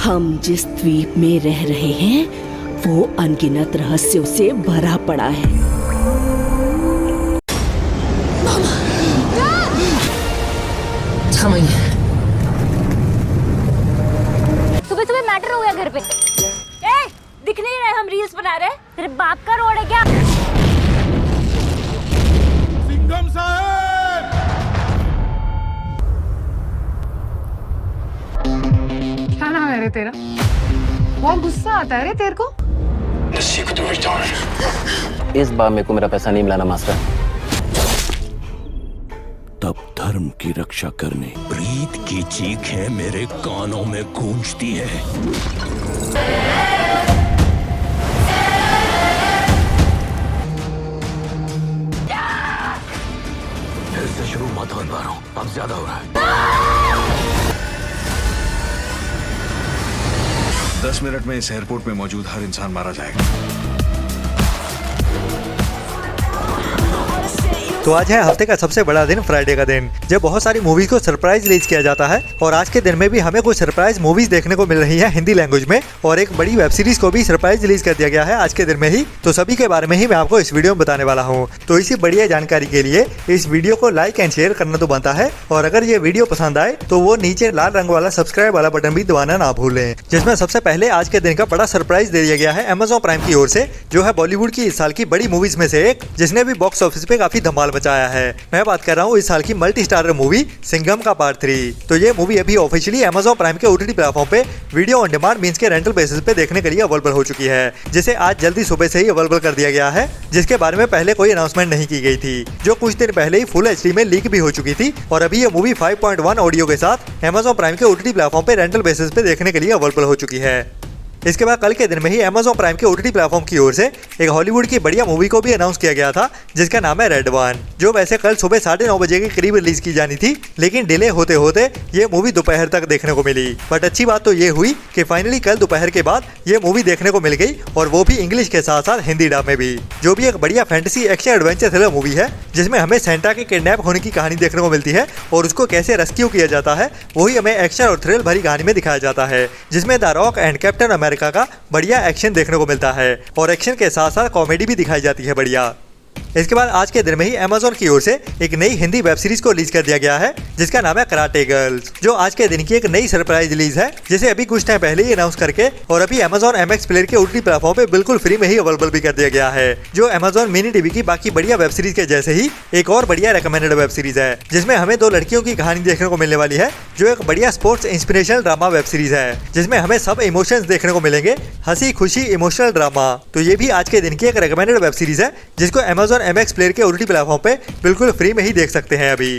हम जिस द्वीप में रह रहे हैं वो अनगिनत रहस्यों से भरा पड़ा है। सुबह सुबह मैटर हो गया घर पे। दिख नहीं रहे हम रील्स बना रहे। तेरे बाप का रोड है क्या? सिंघम साहब, क्या नाम है रे तेरा? बहुत गुस्सा आता है रे तेरे को? इस बार मेरे को मेरा पैसा नहीं मिला ना मास्टर। तब धर्म की रक्षा करने प्रीत की चीखें मेरे कानों में गूंजती है। फिर से शुरू मत हो पा रहा हूं, अब ज्यादा हो रहा है। 10 मिनट में इस एयरपोर्ट में मौजूद हर इंसान मारा जाएगा। तो आज है हफ्ते का सबसे बड़ा दिन, फ्राइडे का दिन, जब बहुत सारी मूवीज को सरप्राइज रिलीज किया जाता है। और आज के दिन में भी हमें कुछ सरप्राइज मूवीज देखने को मिल रही है हिंदी लैंग्वेज में, और एक बड़ी वेब सीरीज को भी सरप्राइज रिलीज कर दिया गया है आज के दिन में ही। तो सभी के बारे में ही मैं आपको इस वीडियो में बताने वाला हूँ। तो इसी बढ़िया जानकारी के लिए इस वीडियो को लाइक एंड शेयर करना तो बनता है, और अगर ये वीडियो पसंद आए तो वो नीचे लाल रंग वाला सब्सक्राइब वाला बटन भी दबाना ना भूलें। जिसमें सबसे पहले आज के दिन का बड़ा सरप्राइज दे दिया गया है अमेज़न प्राइम की ओर से, जो है बॉलीवुड की इस साल की बड़ी मूवीज में से एक, जिसने भी बॉक्स ऑफिस पे काफी धमाल मचाया है। मैं बात कर रहा हूँ इस साल की मल्टी स्टारर मूवी सिंघम का पार्ट 3। तो ये मूवी अभी ऑफिशियली अमेज़न प्राइम के OTT प्लेटफॉर्म पे वीडियो ऑन डिमांड मींस के रेंटल बेसिस पे देखने के लिए अवेलेबल हो चुकी है, जिसे आज जल्दी सुबह से ही अवेलेबल कर दिया गया है, जिसके बारे में पहले कोई अनाउंसमेंट नहीं की गई थी, जो कुछ दिन पहले ही फुल HD में लीक भी हो चुकी थी। और अभी ये मूवी 5.1 ऑडियो के साथ अमेज़न प्राइम के OTT प्लेटफॉर्म पे रेंटल बेसिस पे देखने के लिए अवेलेबल हो चुकी है। इसके बाद कल के दिन में ही अमेज़न प्राइम के OTT प्लेटफॉर्म की ओर से एक हॉलीवुड की बढ़िया मूवी को भी अनाउंस किया गया था, जिसका नाम है रेड वन, जो वैसे कल सुबह 9:30 बजे के करीब रिलीज की जानी थी, लेकिन डिले होते होते ये मूवी दोपहर तक देखने को मिली। बट अच्छी बात तो ये हुई कि फाइनली कल दोपहर के बाद ये मूवी देखने को मिल गई, और वो भी इंग्लिश के साथ साथ हिंदी डब में भी, जो भी एक बढ़िया fantasy action adventure thriller movie है, जिसमें हमें सेंटा के किडनैप होने की कहानी देखने को मिलती है, और उसको कैसे रेस्क्यू किया जाता है वही हमें एक्शन और थ्रिल भरी कहानी में दिखाया जाता है, जिसमें the rock and captain America का बढ़िया एक्शन देखने को मिलता है, और एक्शन के साथ साथ कॉमेडी भी दिखाई जाती है बढ़िया। इसके बाद आज के दिन में ही अमेज़न की ओर से एक नई हिंदी वेब सीरीज को रिलीज कर दिया गया है, जिसका नाम है कराटे गर्ल्स, जो आज के दिन की एक नई सरप्राइज रिलीज है, जिसे अभी कुछ टाइम पहले ही अनाउंस करके और अभी अमेज़न MX प्लेयर के OTT प्लेटफॉर्म पे बिल्कुल फ्री में ही अवेलेबल भी कर दिया गया है, जो अमेज़न मिनी टीवी की बाकी बढ़िया वेब सीरीज के जैसे ही एक और बढ़िया रिकमेंडेड वेब सीरीज है, जिसमें हमें 2 लड़कियों की कहानी देखने को मिलने वाली है, जो एक बढ़िया sports inspirational drama web series है, जिसमें हमें सब इमोशंस देखने को मिलेंगे, हंसी खुशी इमोशनल ड्रामा। तो ये भी आज के दिन की एक रिकमेंडेड वेब सीरीज है, जिसको अमेज़न MX प्लेयर के OTT प्लेटफॉर्म पे बिल्कुल फ्री में ही देख सकते हैं अभी।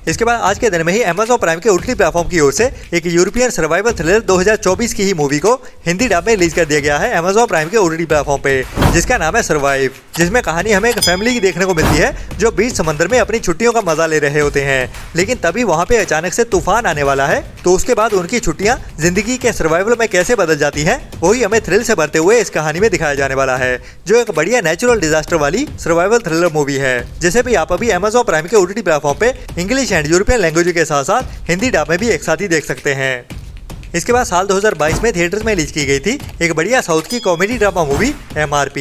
इसके बाद आज के दिन में ही अमेज़न प्राइम के OTT प्लेटफॉर्म की ओर से एक यूरोपियन सर्वाइवल थ्रिलर 2024 की ही मूवी को हिंदी डब में रिलीज कर दिया गया है अमेज़न प्राइम के OTT प्लेटफॉर्म पे, जिसका नाम है सर्वाइव, जिसमें कहानी हमें एक फैमिली की देखने को मिलती है, जो बीच समंदर में अपनी छुट्टियों का मजा ले रहे होते हैं, लेकिन तभी वहाँ पे अचानक से तूफान आने वाला है। तो उसके बाद उनकी छुट्टियां जिंदगी के सर्वाइवल में कैसे बदल जाती हैं, वही हमें थ्रिल से भरते हुए इस कहानी में दिखाया जाने वाला है, जो एक बढ़िया नेचुरल डिजास्टर वाली सर्वाइवल थ्रिलर मूवी है, जिसे भी आप अभी अमेज़न प्राइम के OTT प्लेटफॉर्म पे इंग्लिश एंड यूरोपियन लैंग्वेज के साथ साथ हिंदी डब में भी एक साथ ही देख सकते हैं। इसके बाद साल 2022 में थिएटर्स में रिलीज की गई थी एक बढ़िया साउथ की कॉमेडी ड्रामा मूवी MRP,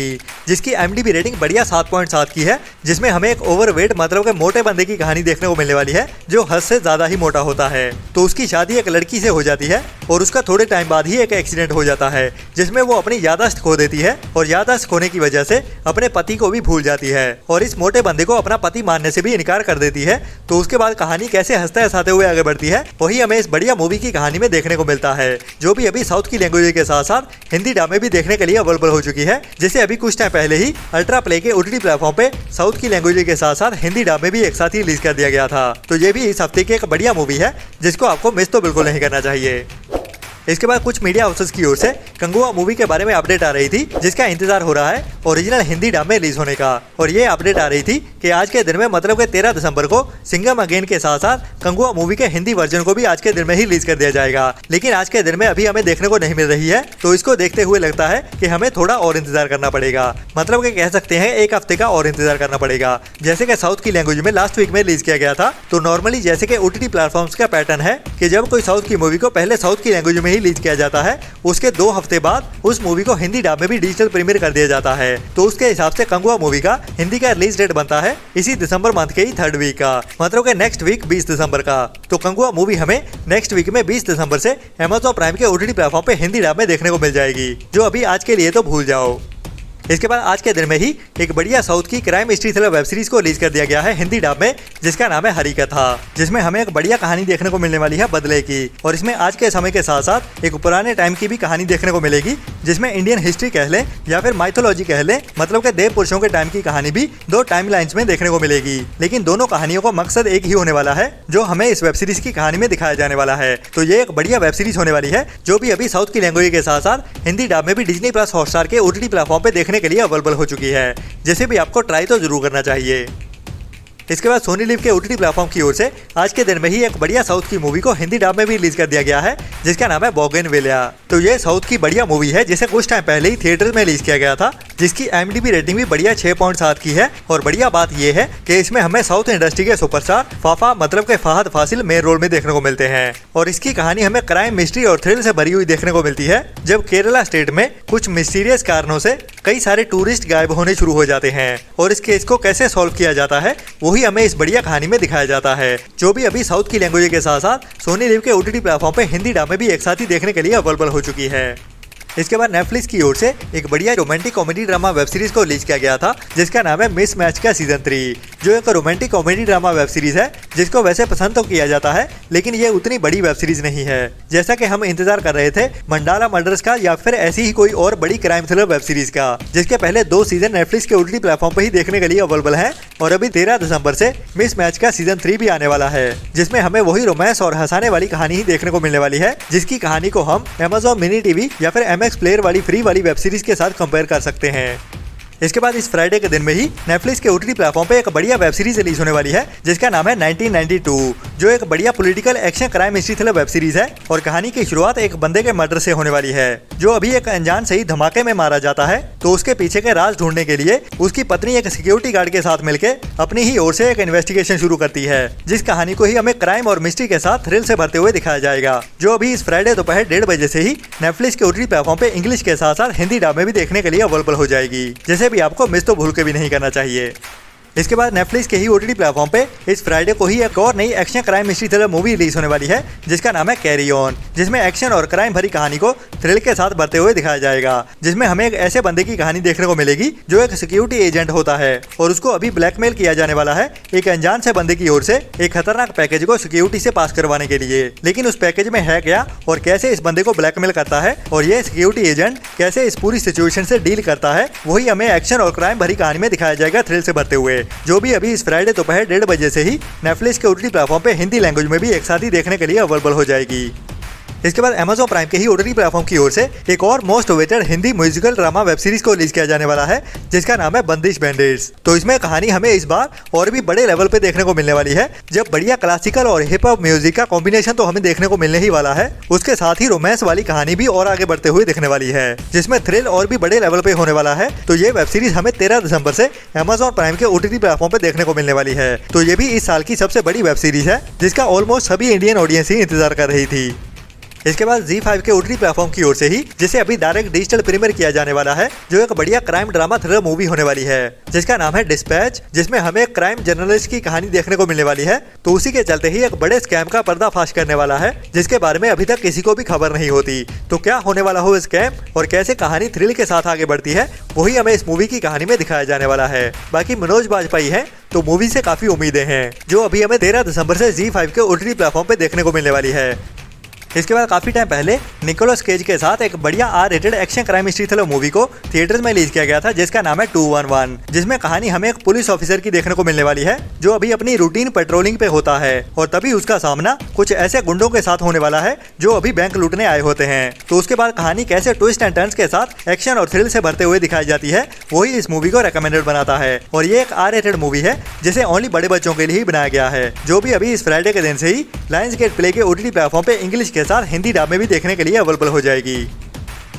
जिसकी IMDb रेटिंग बढ़िया 7.7 की है, जिसमें हमें एक ओवरवेट मतलब के मोटे बंदे की कहानी देखने को मिलने वाली है, जो हद से ज्यादा ही मोटा होता है। तो उसकी शादी एक लड़की से हो जाती है, और उसका थोड़े टाइम बाद ही एक एक्सीडेंट हो जाता है, जिसमें वो अपनी याददाश्त खो देती है, और याददाश्त खोने की वजह से अपने पति को भी भूल जाती है, और इस मोटे बंदे को अपना पति मानने से भी इनकार कर देती है। तो उसके बाद कहानी कैसे हंसते हंसाते हुए आगे बढ़ती है, वही हमें इस बढ़िया मूवी की कहानी में देखने को मिलता है, जो भी अभी साउथ की लैंग्वेज के साथ साथ हिंदी डब में भी देखने के लिए अवेलेबल हो चुकी है, जिसे अभी कुछ टाइम पहले ही अल्ट्रा प्ले के OTT प्लेटफॉर्म पे साउथ की लैंग्वेज के साथ साथ हिंदी डब में भी एक साथ ही रिलीज कर दिया गया था। तो ये भी इस हफ्ते की एक बढ़िया मूवी है, जिसको आपको मिस तो बिल्कुल नहीं करना चाहिए। इसके बाद कुछ मीडिया हाउसेस की ओर से कंगुआ मूवी के बारे में अपडेट आ रही थी, जिसका इंतजार हो रहा है ओरिजिनल हिंदी डब में रिलीज होने का। और ये अपडेट आ रही थी कि आज के दिन में मतलब के 13 दिसंबर को सिंघम अगेन के साथ साथ कंगुआ मूवी के हिंदी वर्जन को भी आज के दिन में ही रिलीज कर दिया जाएगा। लेकिन आज के दिन में अभी हमें देखने को नहीं मिल रही है, तो इसको देखते हुए लगता है कि हमें थोड़ा और इंतजार करना पड़ेगा। मतलब कि कह सकते हैं एक हफ्ते का और इंतजार करना पड़ेगा। जैसे कि साउथ की लैंग्वेज में लास्ट वीक में रिलीज किया गया था, तो नॉर्मली जैसे कि OTT प्लेटफॉर्म्स का पैटर्न है कि जब कोई साउथ की मूवी को पहले साउथ की लैंग्वेज में ही नहीं रिलीज किया जाता है उसके 2 हफ्ते बाद उस मूवी को हिंदी डब में भी डिजिटल प्रीमियर कर दिया जाता है। तो उसके हिसाब से कंगुआ मूवी का हिंदी का रिलीज डेट बनता है इसी दिसंबर मंथ के ही 3rd वीक का, मतलब के नेक्स्ट वीक 20 दिसंबर का। तो कंगुआ मूवी हमें नेक्स्ट वीक में 20 दिसंबर से Amazon प्राइम के OTT प्लेटफॉर्म पे हिंदी डब में देखने को मिल जाएगी, जो अभी आज के लिए तो भूल जाओ। इसके बाद आज के दिन में ही एक बढ़िया साउथ की crime history thriller web series को रिलीज कर दिया गया है हिंदी डब में, जिसका नाम है हरी कथा, जिसमें हमें एक बढ़िया कहानी देखने को मिलने वाली है बदले की। और इसमें आज के समय के साथ साथ एक पुराने टाइम की भी कहानी देखने को मिलेगी, जिसमें इंडियन हिस्ट्री कह लें या फिर माइथोलॉजी कह लें, मतलब के देव पुरुषों के टाइम की कहानी भी 2 टाइम लाइन्स में देखने को मिलेगी। लेकिन दोनों कहानियों का मकसद एक ही होने वाला है, जो हमें इस वेब सीरीज की कहानी में दिखाया जाने वाला है। तो ये एक बढ़िया वेब सीरीज होने वाली है, जो भी अभी साउथ की लैंग्वेज के साथ साथ हिंदी डब में भी डिज्नी प्लस हॉटस्टार के OTT प्लेटफॉर्म पे देखने के लिए अवेलेबल हो चुकी है, जिसे भी आपको ट्राई तो जरूर करना चाहिए। इसके बाद सोनी लिव के OTT प्लेटफॉर्म की ओर से आज के दिन में ही एक बढ़िया साउथ की मूवी को हिंदी डब में भी रिलीज कर दिया गया है, जिसका नाम है बोगनविलिया। तो ये साउथ की बढ़िया मूवी है, जिसे कुछ टाइम पहले ही थिएटर में रिलीज किया गया था, जिसकी IMDb रेटिंग भी बढ़िया 6.7 की है। और बढ़िया बात यह है कि इसमें हमें साउथ इंडस्ट्री के सुपरस्टार फाफा मतलब के फहद फासिल मेन रोल में देखने को मिलते हैं। और इसकी कहानी हमें क्राइम, मिस्ट्री और थ्रिल से भरी हुई देखने को मिलती है, जब केरला स्टेट में कुछ मिस्टीरियस कारणों से कई सारे टूरिस्ट गायब होने शुरू हो जाते हैं, और इस केस को कैसे सॉल्व किया जाता है वही हमें इस बढ़िया कहानी में दिखाया जाता है, जो भी अभी साउथ की लैंग्वेज के साथ साथ सोनी लिव के OTT प्लेटफॉर्म पे हिंदी डब में भी एक साथ ही देखने के लिए अवेलेबल हो चुकी है। इसके बाद नेटफ्लिक्स की ओर से एक बढ़िया romantic comedy drama web series को रिलीज किया गया था, जिसका नाम है मिस मैच का सीजन 3, जो एक romantic comedy drama web series है, जिसको वैसे पसंद तो किया जाता है, लेकिन ये उतनी बड़ी वेब सीरीज नहीं है जैसा कि हम इंतजार कर रहे थे मंडाला मर्डर्स का या फिर ऐसी ही कोई और बड़ी क्राइम थ्रिलर वेब सीरीज का, जिसके पहले 2 सीजन नेटफ्लिक्स के OTT प्लेटफॉर्म पर ही देखने के लिए अवेलेबल है। और अभी 13 दिसंबर से मिस मैच का सीजन 3 भी आने वाला है, जिसमें हमें वही रोमांस और हंसाने वाली कहानी ही देखने को मिलने वाली है, जिसकी कहानी को हम Amazon मिनी टीवी या फिर MX प्लेयर वाली फ्री वाली वेब सीरीज के साथ कंपेयर कर सकते हैं। इसके बाद इस फ्राइडे के दिन में ही नेटफ्लिक्स के OTT प्लेटफॉर्म पे एक बढ़िया वेब सीरीज रिलीज होने वाली है, जिसका नाम है 1992, जो एक बढ़िया political action crime history thriller web series है। और कहानी की शुरुआत एक बंदे के मर्डर से होने वाली है, जो अभी एक अनजान सही धमाके में मारा जाता है। तो उसके पीछे के राज ढूंढने के लिए उसकी पत्नी एक सिक्योरिटी गार्ड के साथ मिलकर अपनी ही ओर से एक इन्वेस्टिगेशन शुरू करती है, जिस कहानी को ही हमें क्राइम और मिस्ट्री के साथ थ्रिल से भरते हुए दिखाया जाएगा, जो अभी इस फ्राइडे दोपहर 1:30 बजे से ही नेटफ्लिक्स के OTT प्लेटफॉर्म पे इंग्लिश के साथ साथ हिंदी डब में भी देखने के लिए अवेलेबल हो जाएगी, जिसे भी आपको मिस तो भूल के भी नहीं करना चाहिए। इसके बाद नेटफ्लिक्स के ही OTT प्लेटफॉर्म पे इस फ्राइडे को ही एक और नई action crime history thriller movie release होने वाली है, जिसका नाम है कैरी ऑन, जिसमें एक्शन और क्राइम भरी कहानी को थ्रिल के साथ भरते हुए दिखाया जाएगा, जिसमें हमें एक ऐसे बंदे की कहानी देखने को मिलेगी जो एक सिक्योरिटी एजेंट होता है, और उसको अभी ब्लैकमेल किया जाने वाला है एक अनजान से बंदे की ओर से एक खतरनाक पैकेज को सिक्योरिटी से पास करवाने के लिए। लेकिन उस पैकेज में है क्या और कैसे इस बंदे को ब्लैकमेल करता है और ये सिक्योरिटी एजेंट कैसे इस पूरी सिचुएशन से डील करता है, वही हमें एक्शन और क्राइम भरी कहानी में दिखाया जाएगा थ्रिल से भरते हुए, जो भी अभी इस फ्राइडे दोपहर 1:30 बजे से ही नेटफ्लिक्स के OTT प्लेटफॉर्म पे हिंदी लैंग्वेज में भी एक साथ ही देखने के लिए अवेलेबल हो जाएगी। इसके बाद Amazon प्राइम के ही OTT प्लेटफॉर्म की ओर से एक और most awaited Hindi musical drama web series को रिलीज किया जाने वाला है, जिसका नाम है बंदिश बैंडिट्स। तो इसमें कहानी हमें इस बार और भी बड़े लेवल पे देखने को मिलने वाली है, जब बढ़िया क्लासिकल और हिप हॉप म्यूजिक का कॉम्बिनेशन तो हमें देखने को मिलने ही वाला है, उसके साथ ही रोमांस वाली कहानी भी और आगे बढ़ते हुए दिखने वाली है, जिसमें थ्रिल और भी बड़े लेवल पे होने वाला है। तो ये वेब सीरीज हमें 13 दिसंबर से Amazon प्राइम के OTT प्लेटफॉर्म पे देखने को मिलने वाली है। तो ये भी इस साल की सबसे बड़ी वेब सीरीज है, जिसका ऑलमोस्ट सभी इंडियन ऑडियंस ही इंतजार कर रही थी। इसके बाद ZEE5 के OTT प्लेटफॉर्म की ओर से ही जिसे अभी डायरेक्ट डिजिटल प्रीमियर किया जाने वाला है, जो एक बढ़िया क्राइम ड्रामा थ्रिलर मूवी होने वाली है, जिसका नाम है डिस्पैच, जिसमें हमें एक क्राइम जर्नलिस्ट की कहानी देखने को मिलने वाली है। तो उसी के चलते ही एक बड़े स्कैम का पर्दाफाश करने वाला है, जिसके बारे में अभी तक किसी को भी खबर नहीं होती। तो क्या होने वाला हो स्कैम और कैसे कहानी थ्रिल के साथ आगे बढ़ती है, वही हमें इस मूवी की कहानी में दिखाया जाने वाला है। बाकी मनोज बाजपेयी है, तो मूवी से काफी उम्मीदें हैं, जो अभी हमें 13 दिसंबर से ZEE5 के OTT प्लेटफॉर्म पे देखने को मिलने वाली है। इसके बाद काफी टाइम पहले निकोलस केज के साथ एक बढ़िया R rated action crime history thriller movie को थिएटर्स में रिलीज किया गया था, जिसका नाम है 211, जिसमें कहानी हमें एक पुलिस ऑफिसर की देखने को मिलने वाली है, जो अभी अपनी रूटीन पेट्रोलिंग पे होता है और तभी उसका सामना कुछ ऐसे गुंडों के साथ होने वाला है जो अभी बैंक लूटने आए होते हैं। तो उसके बाद कहानी कैसे ट्विस्ट एंड टर्न्स के साथ एक्शन और थ्रिल से भरते हुए दिखाई जाती है, वही इस मूवी को रेकमेंडेड बनाता है। और ये एक R-रेटेड मूवी है, जिसे ओनली बड़े बच्चों के लिए ही बनाया गया है, जो भी अभी इस फ्राइडे के दिन से ही लायंस गेट प्ले के OTT प्लेटफॉर्म पे इंग्लिश के साथ हिंदी डब में भी देखने के लिए अवेलेबल हो जाएगी।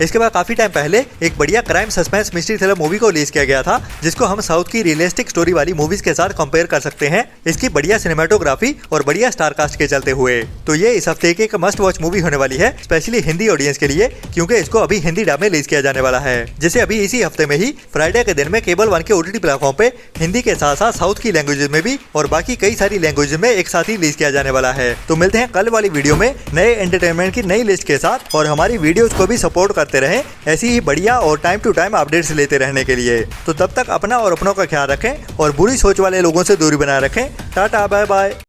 इसके बाद काफी टाइम पहले एक बढ़िया crime suspense mystery thriller movie को रिलीज किया गया था, जिसको हम साउथ की रियलिस्टिक स्टोरी वाली मूवीज के साथ कंपेयर कर सकते हैं इसकी बढ़िया सिनेमेटोग्राफी और बढ़िया स्टार कास्ट के चलते हुए। तो ये इस हफ्ते की एक मस्ट वॉच मूवी होने वाली है, स्पेशली हिंदी ऑडियंस के लिए, क्योंकि इसको अभी हिंदी डब में रिलीज किया जाने वाला है, जिसे अभी इसी हफ्ते में ही फ्राइडे के दिन में केबल 1 के OTT प्लेटफॉर्म पे हिंदी के साथ साथ साउथ की लैंग्वेजेस में भी और बाकी कई सारी लैंग्वेजेस में एक साथ ही रिलीज किया जाने वाला है। तो मिलते हैं कल वाली वीडियो में नए एंटरटेनमेंट की नई लिस्ट के साथ, और हमारी वीडियोस को भी सपोर्ट करते रहें ऐसी ही बढ़िया और टाइम टू टाइम अपडेट्स लेते रहने के लिए। तो तब तक अपना और अपनों का ख्याल रखें और बुरी सोच वाले लोगों से दूरी बनाए रखें। Tata bye bye.